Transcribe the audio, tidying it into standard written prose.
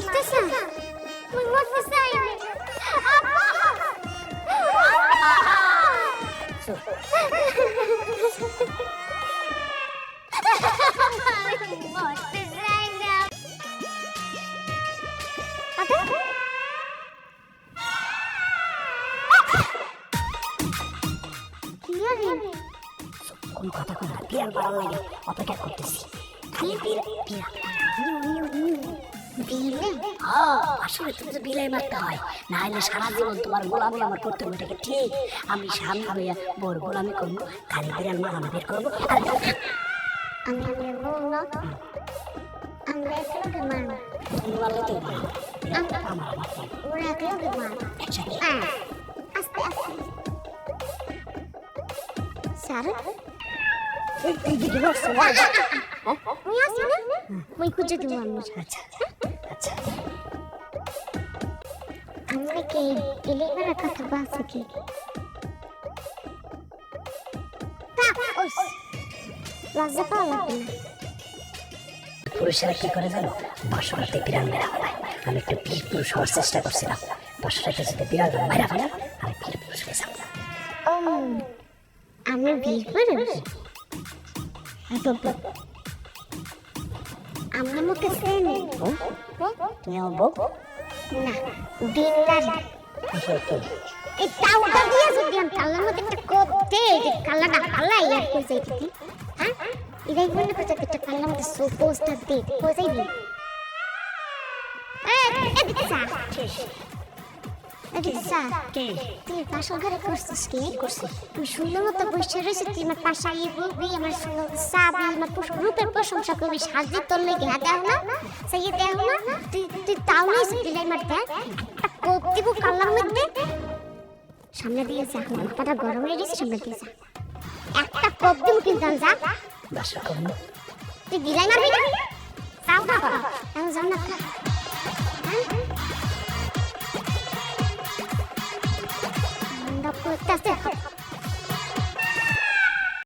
মারতেছ তুই মরতে চাই আব্বা মরতে চাই না কোন কথা কোন বিয়ার ভালো লাগে অপেক্ষা করতেছি খালি আসলে তুমি তো বিলাই মারতে হয় না হলে সারা জীবন তোমার গোলামি আমার করতে হবে এটাকে ঠিক আমি স্বামী হইয়া বড় গোলামি করবো খালি বিড়াল মারানো বের করবো আমি বললো আমরা একলগে মারবো তুমি মারলে তো আমার ওরা একলগে মারবো একসাথে আস্তে আস্তে স্যার এইদিকে বসছো ওই আসি না ওই খুঁজে দিব আমি আচ্ছা আচ্ছা আমরা কি এলেবার কথা বলছি কি লজ্জা পাওয়া লাগবে না পুরুষেরা কি করে জানো বর্ষাতে বিড়াল মেরা ফেলায় আমি একটু বীর পুরুষ হওয়ার চেষ্টা করছিলাম বর্ষাটাকে যদি বিড়াল মেরা ফেলাম আমি বীর পুরুষ হয়ে যাবো আমি বীর পুরুষ আমরা মুখে চেনি তুমি আমার বউ না বিল্লারি এই টাউটা দিয়ে যদি আমি কালার মধ্যে একটা কোপ দেই যে কালারটা ফালাই আর কই যাই দিদি হ্যাঁ এটাই মনে করছে একটা কালার মধ্যে পোস্টার দিই কই যাইবি এদিকে যা এদিকে যা তুই পাশাল ঘরে করছিস কি তুই সুন্দর মতো বসে রয়েছে তুই আমার পাশে আইয়ে বলবি আমার সুন্দর চাবি আমার রূপের প্রশংসা করবি সাজি তোর লেগে দেও না সেই দেও না তুই তাও নেই দিলাই মারতে একটা কোপ দিব কালার মধ্যে সামনে দিয়ে যা মাথাটা গরম হয়ে গেছে সামনে দিয়ে যা একটা কোপ দিব কিন্তু যা বাসা করবো তুই দিলাই মারবি না তাও না এখন যাও না